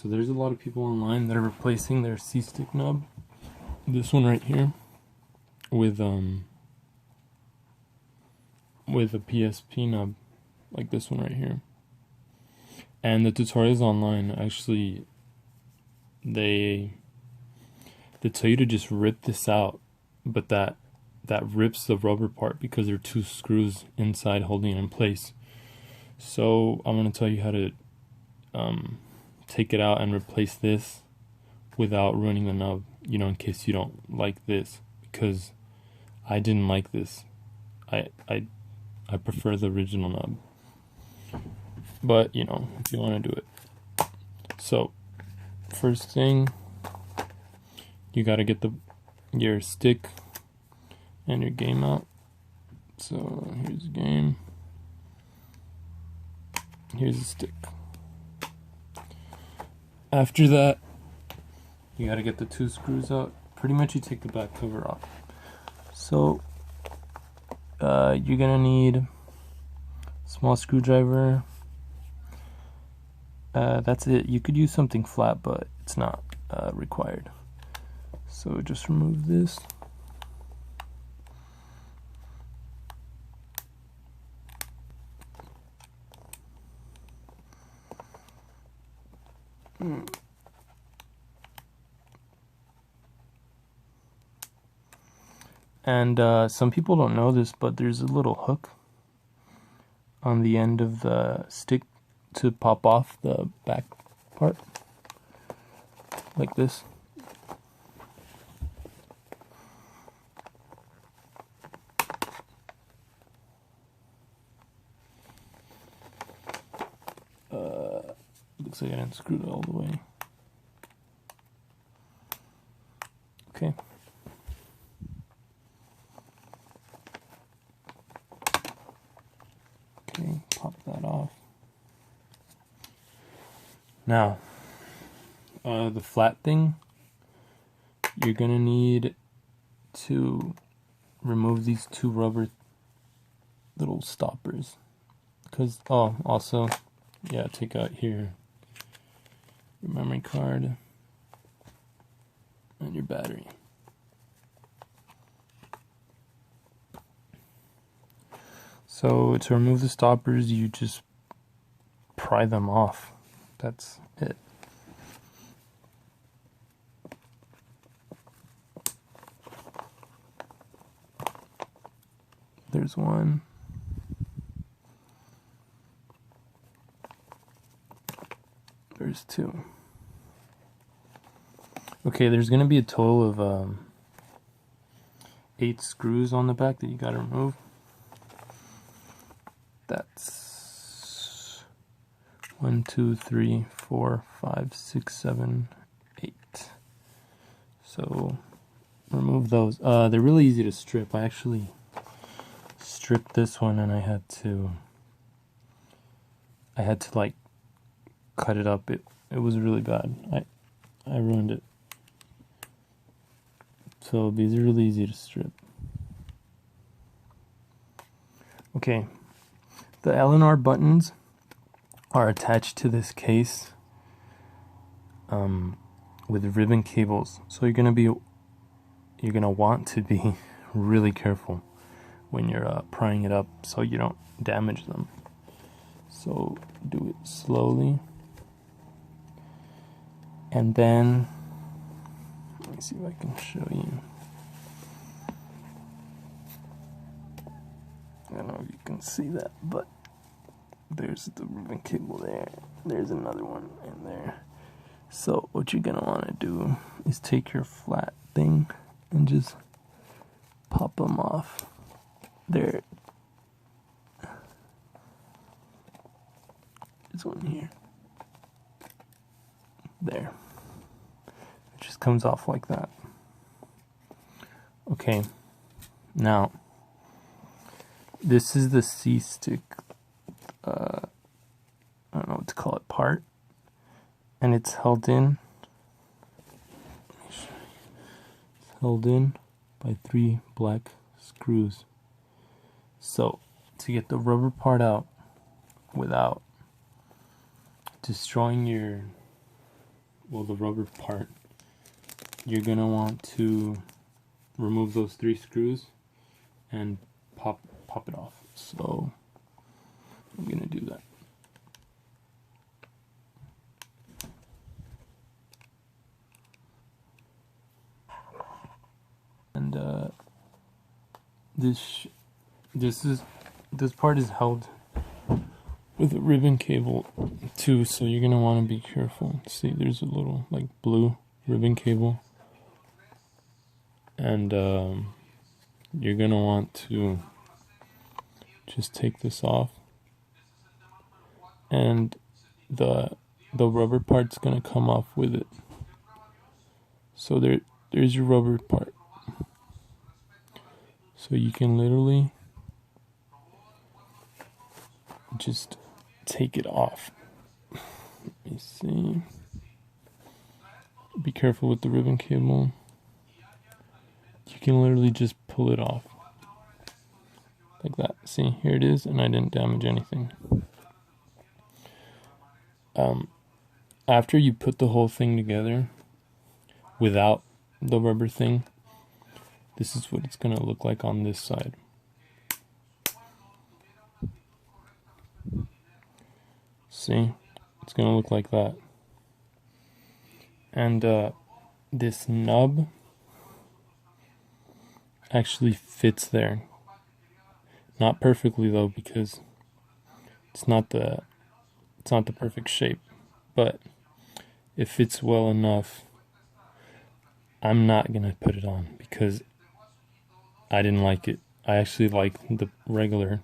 So there's a lot of people online that are replacing their C-stick nub, this one right here, with a PSP nub, like this one right here. And the tutorials online, actually, they tell you to just rip this out, but that rips the rubber part because there are two screws inside holding it in place. So I'm going to tell you how to take it out and replace this without ruining the nub, you know, in case you don't like this, because I didn't like this. I prefer the original nub, but you know, if you want to do it. So first thing, you got to get your stick and your game out. So here's the game, here's the stick. After that, you gotta get the two screws out. Pretty much you take the back cover off. So you're gonna need a small screwdriver. That's it. You could use something flat, but it's not required. So just remove this. And some people don't know this, but there's a little hook on the end of the stick to pop off the back part, like this. Looks like I didn't screw it all the way. Okay. Okay, pop that off. Now, the flat thing, you're gonna need to remove these two rubber little stoppers. Because, also, yeah, take out here your memory card and your battery. So to remove the stoppers, you just pry them off. That's it. There's one. There's two. Okay, there's gonna be a total of 8 screws on the back that you gotta remove. That's 1, 2, 3, 4, 5, 6, 7, 8. So remove those. They're really easy to strip. I actually stripped this one, and I had to like cut it up. It was really bad. I ruined it. So these are really easy to strip. Okay, the L&R buttons are attached to this case with ribbon cables. So you're gonna want to be really careful when you're prying it up so you don't damage them. So do it slowly, and then let me see if I can show you. I don't know if you can see that, but there's the ribbon cable there. There's another one in there. So what you're gonna want to do is take your flat thing and just pop them off. There. This one here. There. It just comes off like that. Okay. Now, this is the C-stick, I don't know what to call it, part. And it's held in. Let me show you. It's held in by 3 black screws. So, to get the rubber part out without destroying your well, the rubber part, you're gonna want to remove those 3 screws and pop it off. So I'm gonna do that. And this part is held with a ribbon cable too, so you're gonna want to be careful. See, there's a little like blue ribbon cable, and you're gonna want to just take this off, and the rubber part's gonna come off with it. So there's your rubber part. So you can literally just take it off. Let me see. Be careful with the ribbon cable. You can literally just pull it off. Like that. See, here it is, and I didn't damage anything. After you put the whole thing together without the rubber thing, this is what it's gonna look like on this side. See, it's gonna look like that. And this nub actually fits there. Not perfectly though, because it's not the perfect shape, but it fits well enough. I'm not gonna put it on because I didn't like it. I actually like the regular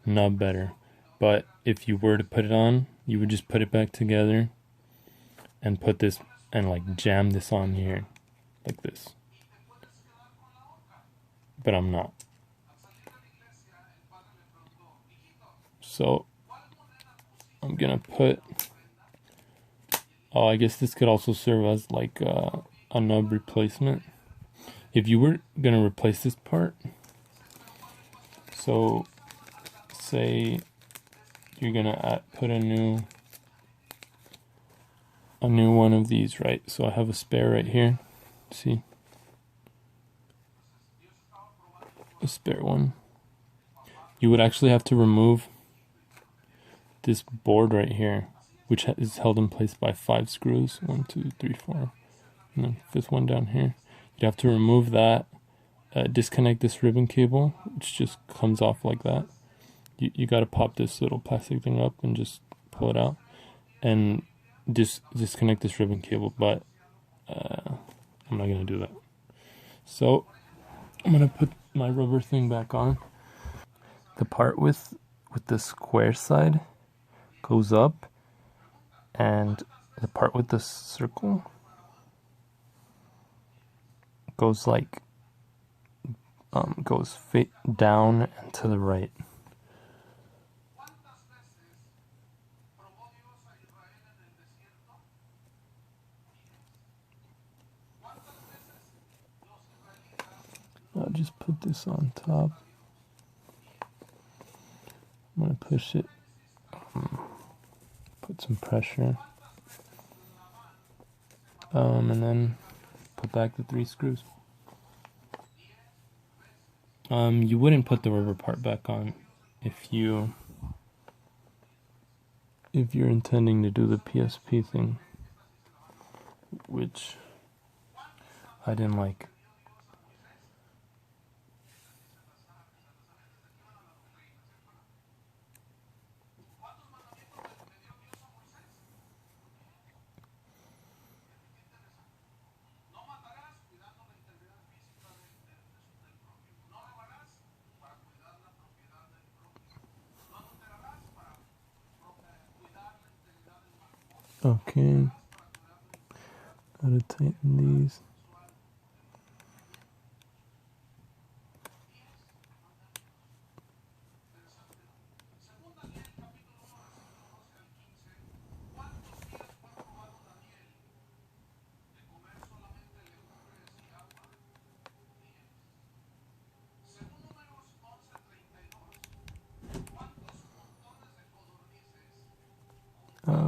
nub better. But if you were to put it on, you would just put it back together and put this and like jam this on here like this. But I'm not. So I'm gonna put, oh, I guess this could also serve as like a nub replacement. If you were gonna replace this part, so say you're gonna put a new one of these, right? So I have a spare right here. See, a spare one. You would actually have to remove this board right here, which is held in place by 5 screws. 1, 2, 3, 4, and then 5th one down here. You'd have to remove that, disconnect this ribbon cable, which just comes off like that. You got to pop this little plastic thing up and just pull it out, and disconnect this ribbon cable. But I'm not gonna do that. So I'm gonna put my rubber thing back on. The part with the square side goes up, and the part with the circle goes like goes down and to the right. I'll just put this on top. I'm gonna push it, put some pressure, and then put back the 3 screws. You wouldn't put the rubber part back on if you're intending to do the PSP thing, which I didn't like. Okay, gotta tighten these.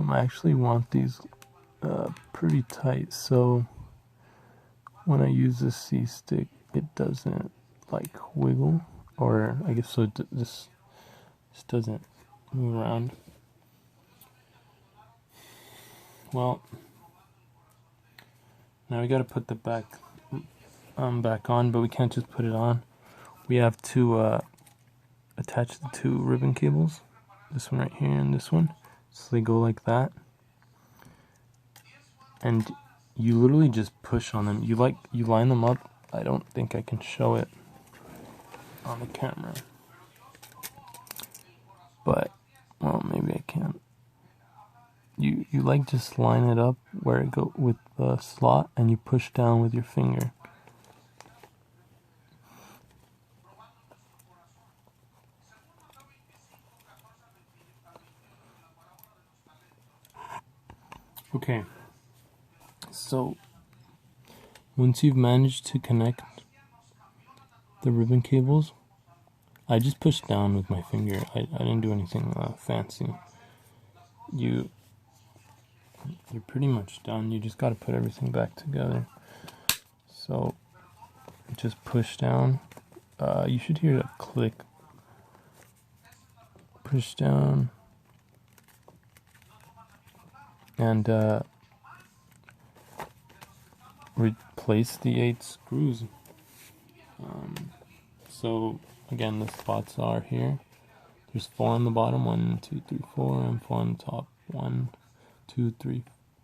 I actually want these pretty tight, so when I use this C-stick, it doesn't like wiggle, or I guess so this doesn't move around. Well, now we gotta put the back on, but we can't just put it on. We have to attach the two ribbon cables, this one right here and this one, so they go like that. And you literally just push on them. You line them up. I don't think I can show it on the camera, but well, maybe I can. You like just line it up where it go with the slot, and you push down with your finger. Okay, so once you've managed to connect the ribbon cables, I just pushed down with my finger. I didn't do anything fancy. You're pretty much done. You just got to put everything back together. So just push down. You should hear a click. Push down. And replace the 8 screws. So again, the spots are here. There's 4 on the bottom, 1, 2, 3, 4, and 4 on the top, 1, 2, 3,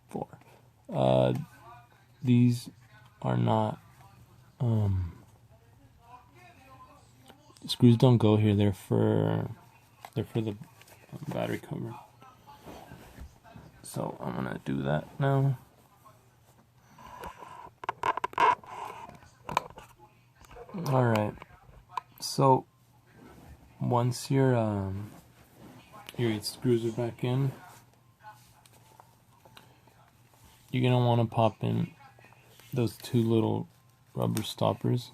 4. These are not screws don't go here. They're for the battery cover. So I'm gonna do that now. All right. So once your 8 screws are back in, you're gonna want to pop in those 2 little rubber stoppers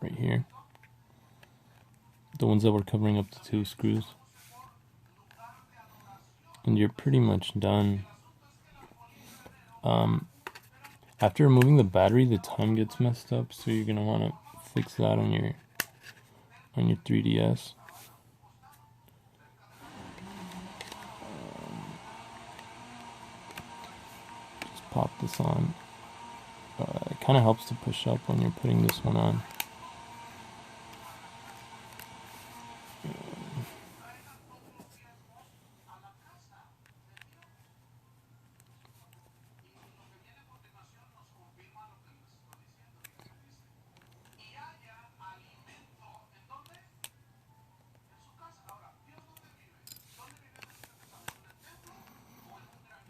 right here, the ones that were covering up the 2 screws, and you're pretty much done. After removing the battery, the time gets messed up, so you're gonna want to fix that on your 3DS. Just pop this on. It kind of helps to push up when you're putting this one on.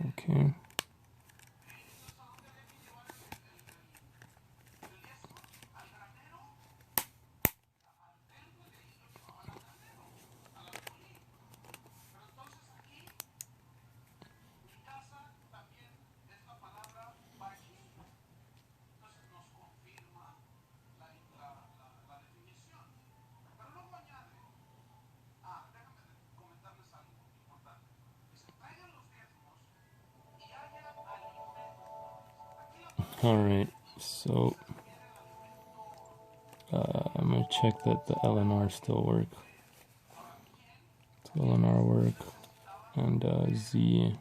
Okay. Alright, so I'm going to check that the LNR still work. So LNR work, and Z,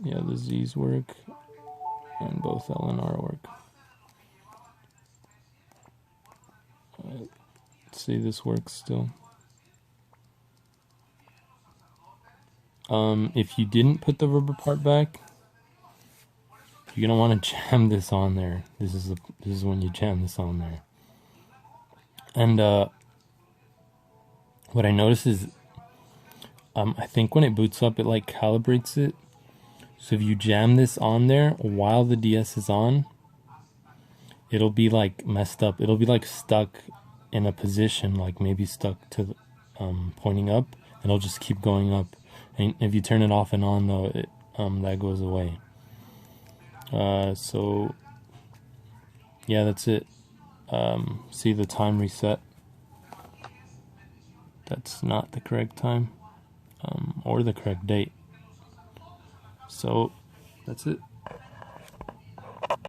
yeah, the Z's work, and both LNR work. Let's see, this works still. If you didn't put the rubber part back, you're gonna want to jam this on there. This is when you jam this on there. And what I noticed is, I think when it boots up, it like calibrates it. So if you jam this on there while the DS is on, it'll be like messed up. It'll be like stuck in a position, like maybe stuck to pointing up, and it'll just keep going up. And if you turn it off and on, though, that goes away. So yeah, that's it. See the time reset? That's not the correct time. or the correct date. So that's it.